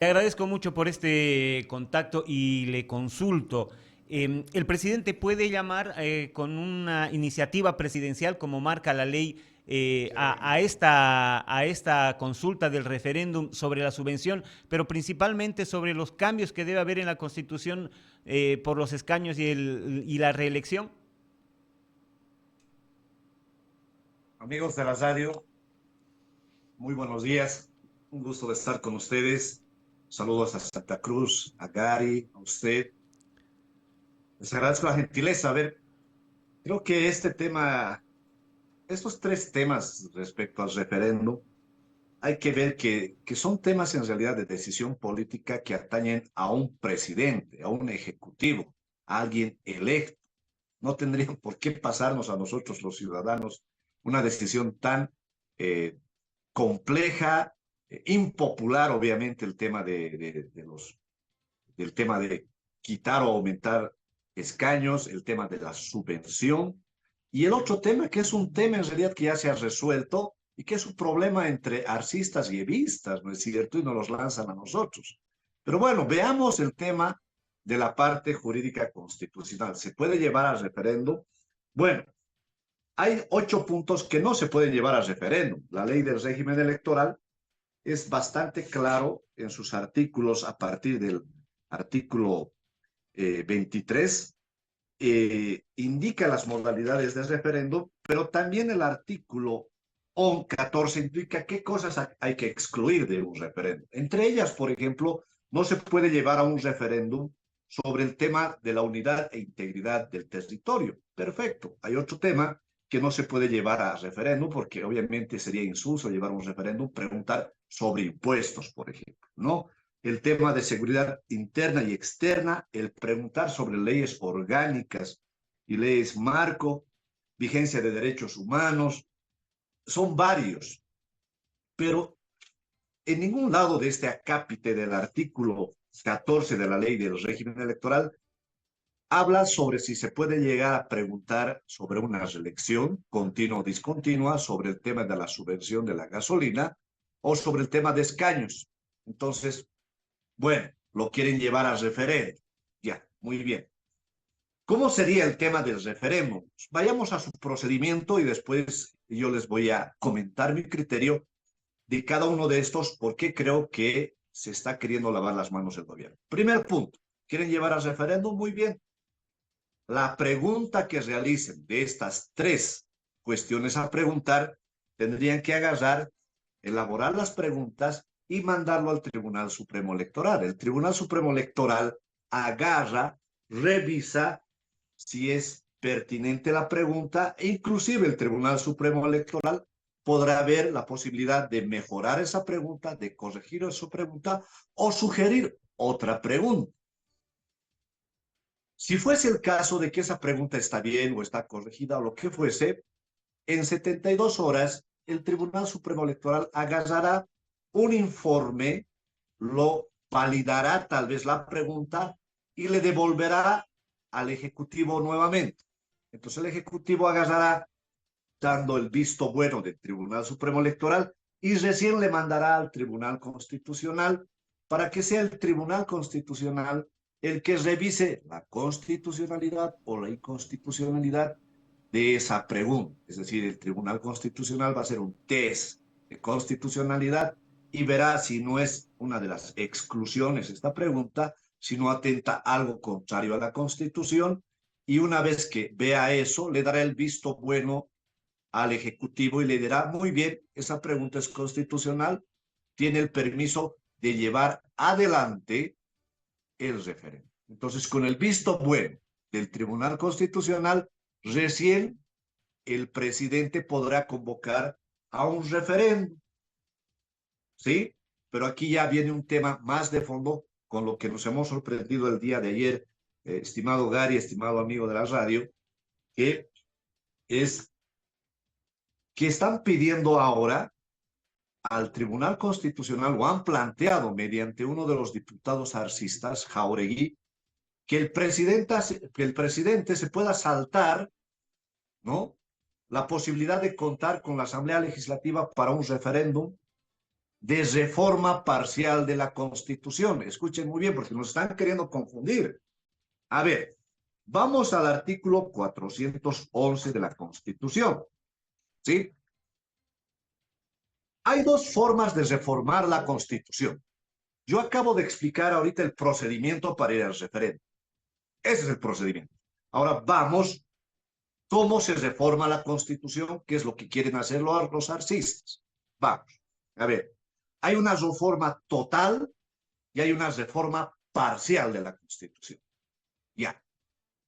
Te agradezco mucho por este contacto y le consulto. ¿El presidente puede llamar con una iniciativa presidencial como marca la ley a esta consulta del referéndum sobre la subvención, pero principalmente sobre los cambios que debe haber en la Constitución por los escaños y la reelección? Amigos de la radio, muy buenos días. Un gusto de estar con ustedes. Saludos a Santa Cruz, a Gary, a usted. Les agradezco la gentileza. A ver, creo que estos tres temas respecto al referéndum, hay que ver que son temas en realidad de decisión política que atañen a un presidente, a un ejecutivo, a alguien electo. No tendrían por qué pasarnos a nosotros los ciudadanos una decisión tan eh, compleja, impopular, obviamente, el tema del tema de quitar o aumentar escaños, el tema de la subvención, y el otro tema que es un tema en realidad que ya se ha resuelto y que es un problema entre arcistas y evistas, ¿no es cierto? Y nos los lanzan a nosotros. Pero bueno, veamos el tema de la parte jurídica constitucional. ¿Se puede llevar al referéndum? Bueno, hay 8 puntos que no se pueden llevar al referéndum. La ley del régimen electoral es bastante claro en sus artículos a partir del artículo 23, indica las modalidades del referéndum, pero también el artículo 14 indica qué cosas hay que excluir de un referéndum. Entre ellas, por ejemplo, no se puede llevar a un referéndum sobre el tema de la unidad e integridad del territorio. Perfecto. Hay otro tema que no se puede llevar a referéndum porque obviamente sería insulso llevar un referéndum, preguntar sobre impuestos, por ejemplo, ¿no? El tema de seguridad interna y externa, el preguntar sobre leyes orgánicas y leyes marco, vigencia de derechos humanos, son varios, pero en ningún lado de este acápite del artículo 14 de la ley del régimen electoral habla sobre si se puede llegar a preguntar sobre una reelección continua o discontinua, sobre el tema de la subvención de la gasolina o sobre el tema de escaños. Entonces, bueno, lo quieren llevar al referéndum. Ya, muy bien. ¿Cómo sería el tema del referéndum? Vayamos a su procedimiento y después yo les voy a comentar mi criterio de cada uno de estos, porque creo que se está queriendo lavar las manos el gobierno. Primer punto, ¿quieren llevar al referéndum? Muy bien. La pregunta que realicen de estas tres cuestiones a preguntar, tendrían que agarrar, elaborar las preguntas y mandarlo al Tribunal Supremo Electoral. El Tribunal Supremo Electoral agarra, revisa si es pertinente la pregunta e inclusive el Tribunal Supremo Electoral podrá ver la posibilidad de mejorar esa pregunta, de corregir esa pregunta o sugerir otra pregunta. Si fuese el caso de que esa pregunta está bien o está corregida o lo que fuese, en 72 horas el Tribunal Supremo Electoral agarrará un informe, lo validará tal vez la pregunta y le devolverá al Ejecutivo nuevamente. Entonces el Ejecutivo agarrará dando el visto bueno del Tribunal Supremo Electoral y recién le mandará al Tribunal Constitucional para que sea el Tribunal Constitucional el que revise la constitucionalidad o la inconstitucionalidad de esa pregunta. Es decir, el Tribunal Constitucional va a hacer un test de constitucionalidad y verá si no es una de las exclusiones esta pregunta, si no atenta algo contrario a la Constitución, y una vez que vea eso, le dará el visto bueno al Ejecutivo y le dirá, muy bien, esa pregunta es constitucional, tiene el permiso de llevar adelante el referéndum. Entonces, con el visto bueno del Tribunal Constitucional, recién el presidente podrá convocar a un referéndum, ¿sí? Pero aquí ya viene un tema más de fondo con lo que nos hemos sorprendido el día de ayer, estimado Gary, estimado amigo de la radio, que es que están pidiendo ahora al Tribunal Constitucional o han planteado mediante uno de los diputados arcistas, Jauregui, que el presidente se pueda saltar, ¿no?, la posibilidad de contar con la Asamblea Legislativa para un referéndum de reforma parcial de la Constitución. Escuchen muy bien, porque nos están queriendo confundir. A ver, vamos al artículo 411 de la Constitución, ¿sí? Hay dos formas de reformar la Constitución. Yo acabo de explicar ahorita el procedimiento para ir al referéndum. Ese es el procedimiento. Ahora vamos, ¿cómo se reforma la Constitución? ¿Qué es lo que quieren hacer los arcistas? Vamos. A ver, hay una reforma total y hay una reforma parcial de la Constitución. Ya.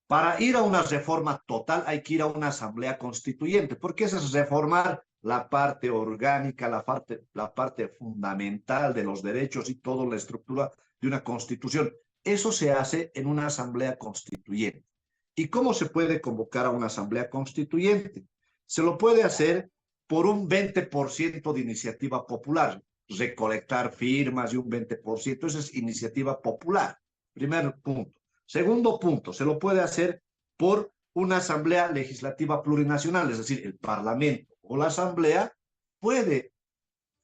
Para ir a una reforma total hay que ir a una asamblea constituyente, porque eso es reformar la parte orgánica, la parte fundamental de los derechos y toda la estructura de una constitución. Eso se hace en una asamblea constituyente. ¿Y cómo se puede convocar a una asamblea constituyente? Se lo puede hacer por un 20% de iniciativa popular, recolectar firmas y un 20%, eso es iniciativa popular. Primer punto. Segundo punto, se lo puede hacer por una asamblea legislativa plurinacional, es decir, el Parlamento o la asamblea puede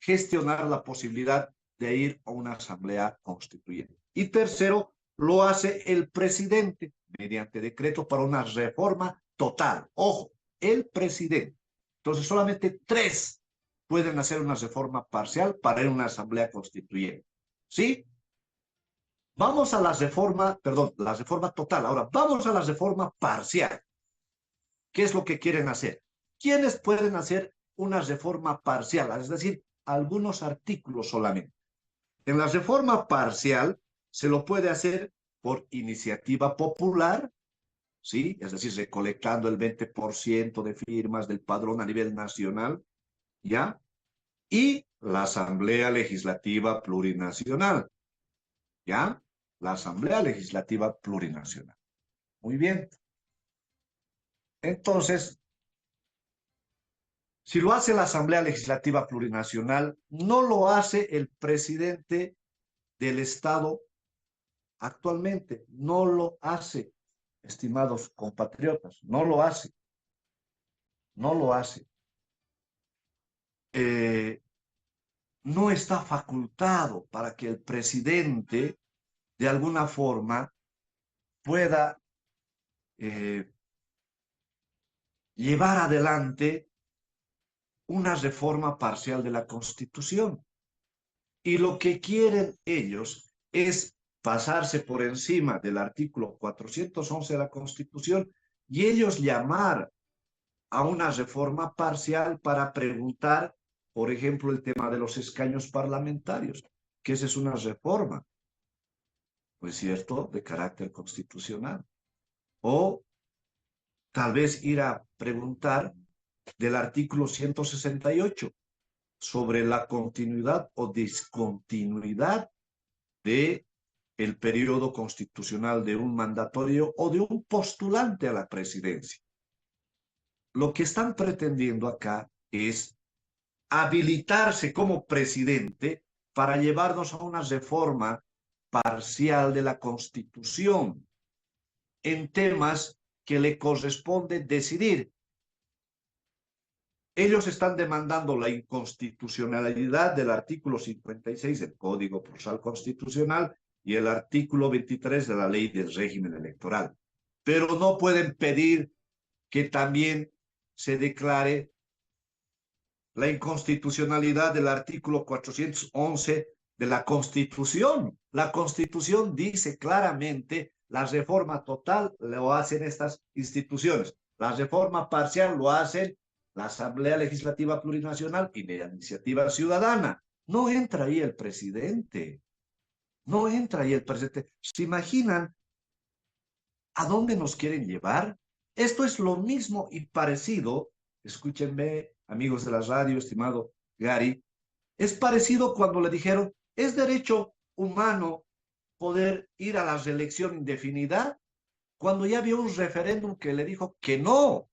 gestionar la posibilidad de ir a una asamblea constituyente. Y tercero, lo hace el presidente mediante decreto para una reforma total. Ojo, el presidente. Entonces, solamente 3 pueden hacer una reforma parcial para ir a una asamblea constituyente. ¿Sí? Vamos a la reforma total. Ahora, vamos a la reforma parcial. ¿Qué es lo que quieren hacer? ¿Quiénes pueden hacer una reforma parcial? Es decir, algunos artículos solamente. En la reforma parcial se lo puede hacer por iniciativa popular, ¿sí? Es decir, recolectando el 20% de firmas del padrón a nivel nacional, ¿ya? Y la Asamblea Legislativa Plurinacional, ¿ya? La Asamblea Legislativa Plurinacional. Muy bien. Entonces, si lo hace la Asamblea Legislativa Plurinacional, no lo hace el presidente del Estado actualmente. No lo hace, estimados compatriotas. No lo hace. No lo hace. No está facultado para que el presidente, de alguna forma, pueda llevar adelante una reforma parcial de la Constitución. Y lo que quieren ellos es pasarse por encima del artículo 411 de la Constitución y ellos llamar a una reforma parcial para preguntar, por ejemplo, el tema de los escaños parlamentarios, que esa es una reforma, ¿no es cierto?, de carácter constitucional. O tal vez ir a preguntar del artículo 168 sobre la continuidad o discontinuidad de el periodo constitucional de un mandatario o de un postulante a la presidencia. Lo que están pretendiendo acá es habilitarse como presidente para llevarnos a una reforma parcial de la Constitución en temas que le corresponde decidir. Ellos están demandando la inconstitucionalidad del artículo 56 del Código Procesal Constitucional y el artículo 23 de la Ley del Régimen Electoral. Pero no pueden pedir que también se declare la inconstitucionalidad del artículo 411 de la Constitución. La Constitución dice claramente la reforma total lo hacen estas instituciones. La reforma parcial lo hacen la Asamblea Legislativa Plurinacional y la Iniciativa Ciudadana. No entra ahí el presidente. No entra ahí el presidente. ¿Se imaginan a dónde nos quieren llevar? Esto es lo mismo y parecido, escúchenme, amigos de la radio, estimado Gary, es parecido cuando le dijeron, ¿es derecho humano poder ir a la reelección indefinida? Cuando ya había un referéndum que le dijo que no.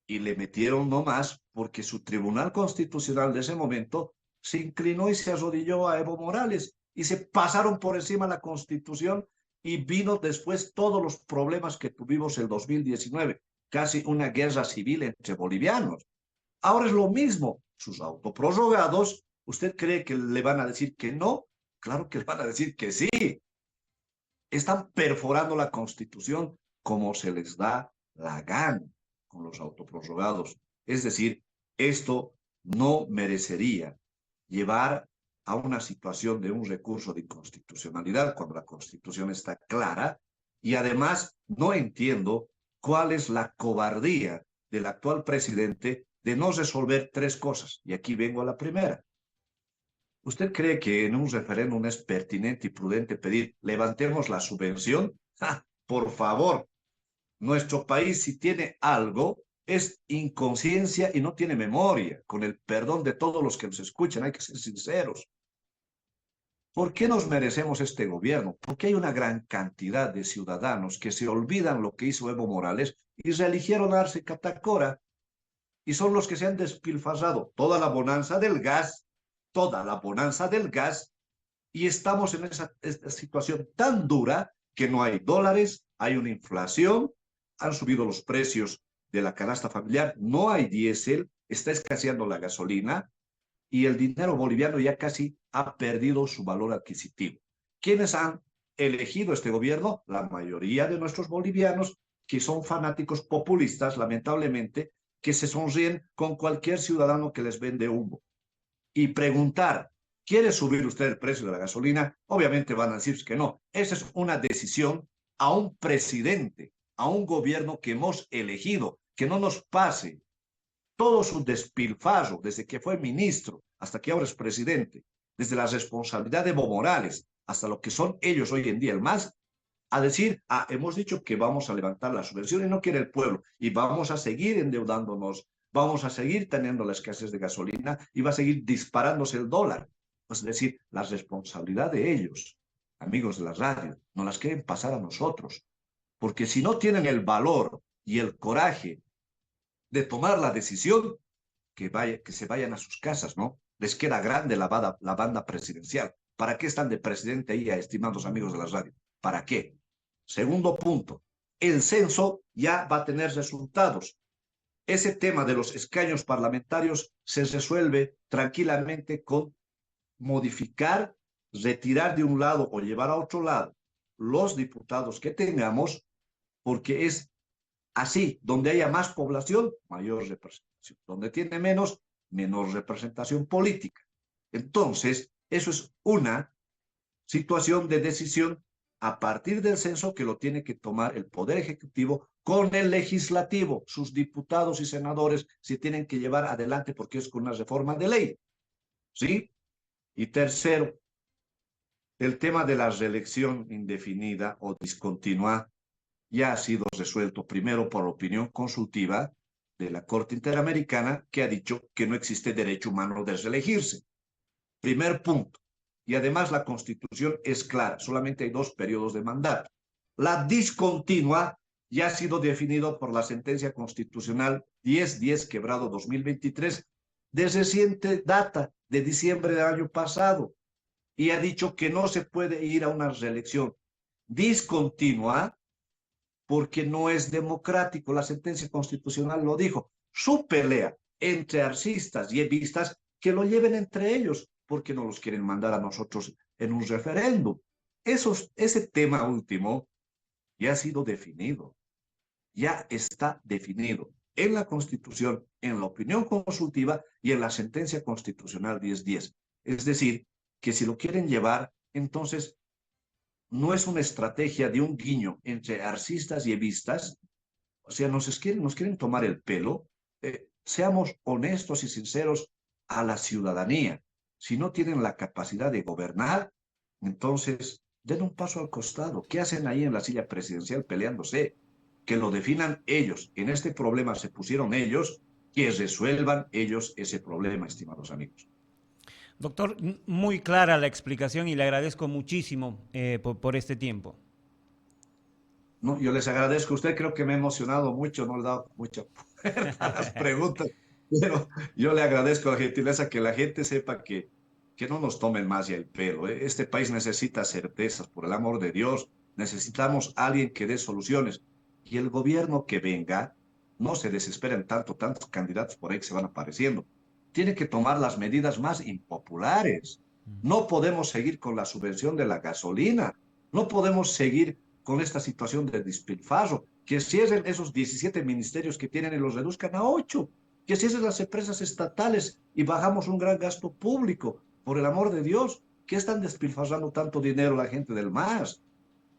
Y le metieron no más porque su Tribunal Constitucional de ese momento se inclinó y se arrodilló a Evo Morales y se pasaron por encima de la Constitución y vino después todos los problemas que tuvimos el 2019, casi una guerra civil entre bolivianos. Ahora es lo mismo, sus autoprorrogados ¿Usted cree que le van a decir que no? Claro que le van a decir que sí. Están perforando la Constitución como se les da la gana con los autoprorrogados. Es decir, esto no merecería llevar a una situación de un recurso de inconstitucionalidad cuando la Constitución está clara y además no entiendo cuál es la cobardía del actual presidente de no resolver tres cosas. Y aquí vengo a la primera. ¿Usted cree que en un referéndum es pertinente y prudente pedir levantemos la subvención? ¡Ja! Por favor, nuestro país si tiene algo es inconsciencia y no tiene memoria, con el perdón de todos los que nos escuchan, hay que ser sinceros. ¿Por qué nos merecemos este gobierno? Porque hay una gran cantidad de ciudadanos que se olvidan lo que hizo Evo Morales y se eligieron a Arce Catacora y son los que se han despilfarrado toda la bonanza del gas y estamos en esta situación tan dura que no hay dólares, hay una inflación, han subido los precios de la canasta familiar, no hay diésel, está escaseando la gasolina y el dinero boliviano ya casi ha perdido su valor adquisitivo. ¿Quiénes han elegido este gobierno? La mayoría de nuestros bolivianos que son fanáticos populistas, lamentablemente, que se sonríen con cualquier ciudadano que les vende humo. Y preguntar, ¿quiere subir usted el precio de la gasolina? Obviamente van a decir que no. Esa es una decisión a un presidente, a un gobierno que hemos elegido, que no nos pase todo su despilfarro, desde que fue ministro hasta que ahora es presidente, desde la responsabilidad de Evo Morales hasta lo que son ellos hoy en día, el más a decir, hemos dicho que vamos a levantar la subvención y no quiere el pueblo, y vamos a seguir endeudándonos, vamos a seguir teniendo la escasez de gasolina y va a seguir disparándose el dólar. Es decir, la responsabilidad de ellos, amigos de la radio, no las quieren pasar a nosotros, porque si no tienen el valor y el coraje de tomar la decisión, que se vayan a sus casas, ¿no? Les queda grande la banda presidencial. ¿Para qué están de presidente ahí, estimados amigos de la radio? ¿Para qué? Segundo punto, el censo ya va a tener resultados. Ese tema de los escaños parlamentarios se resuelve tranquilamente con modificar, retirar de un lado o llevar a otro lado los diputados que tengamos, porque es así, donde haya más población, mayor representación. Donde tiene menos, menor representación política. Entonces, eso es una situación de decisión a partir del censo que lo tiene que tomar el Poder Ejecutivo con el Legislativo. Sus diputados y senadores se tienen que llevar adelante porque es con una reforma de ley. ¿Sí? Y tercero, el tema de la reelección indefinida o discontinua ya ha sido resuelto primero por opinión consultiva de la Corte Interamericana, que ha dicho que no existe derecho humano de reelegirse. Primer punto. Y además la Constitución es clara, solamente hay 2 periodos de mandato. La discontinua ya ha sido definido por la sentencia constitucional 10-10-2023 de reciente data, de diciembre del año pasado, y ha dicho que no se puede ir a una reelección discontinua porque no es democrático. La sentencia constitucional lo dijo. Su pelea entre arcistas y evistas, que lo lleven entre ellos, porque no los quieren mandar a nosotros en un referéndum. Ese tema último ya ha sido definido, ya está definido en la Constitución, en la opinión consultiva y en la sentencia constitucional 10-10. Es decir, que si lo quieren llevar, entonces no es una estrategia de un guiño entre arcistas y evistas, o sea, nos quieren tomar el pelo. Seamos honestos y sinceros a la ciudadanía. Si no tienen la capacidad de gobernar, entonces den un paso al costado. ¿Qué hacen ahí en la silla presidencial peleándose? Que lo definan ellos. En este problema se pusieron ellos, que resuelvan ellos ese problema, estimados amigos. Doctor, muy clara la explicación y le agradezco muchísimo por este tiempo. No, yo les agradezco. Usted creo que me ha emocionado mucho, no le he dado mucha a las preguntas, pero yo le agradezco la gentileza que la gente sepa que no nos tomen más ya el pelo. ¿Eh? Este país necesita certezas, por el amor de Dios. Necesitamos a alguien que dé soluciones. Y el gobierno que venga, no se desesperen tanto, tantos candidatos por ahí que se van apareciendo. tiene que tomar las medidas más impopulares. No podemos seguir con la subvención de la gasolina. No podemos seguir con esta situación de despilfarro. Que cierren esos 17 ministerios que tienen y los reduzcan a 8. Que cierren las empresas estatales y bajamos un gran gasto público. Por el amor de Dios, ¿qué están despilfarrando tanto dinero la gente del MAS?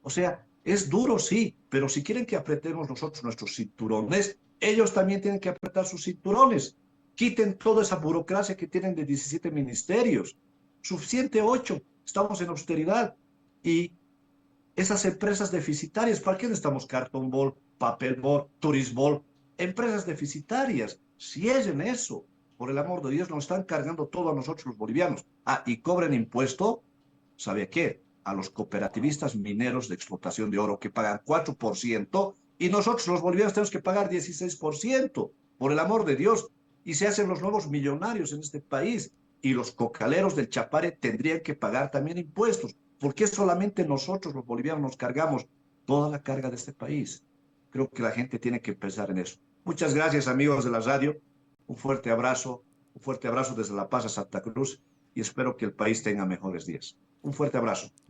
O sea, es duro, sí, pero si quieren que apretemos nosotros nuestros cinturones, ellos también tienen que apretar sus cinturones. Quiten toda esa burocracia que tienen de 17 ministerios. Suficiente 8. Estamos en austeridad. Y esas empresas deficitarias, ¿para qué necesitamos cartón ball, papel ball, turisbol? Empresas deficitarias, cierren eso. Por el amor de Dios, nos están cargando todo a nosotros los bolivianos. Ah, y cobren impuesto, ¿sabe qué? A los cooperativistas mineros de explotación de oro que pagan 4% y nosotros los bolivianos tenemos que pagar 16%. Por el amor de Dios. Y se hacen los nuevos millonarios en este país. Y los cocaleros del Chapare tendrían que pagar también impuestos. ¿Por qué solamente nosotros los bolivianos nos cargamos toda la carga de este país? Creo que la gente tiene que pensar en eso. Muchas gracias, amigos de la radio. Un fuerte abrazo desde La Paz a Santa Cruz y espero que el país tenga mejores días. Un fuerte abrazo.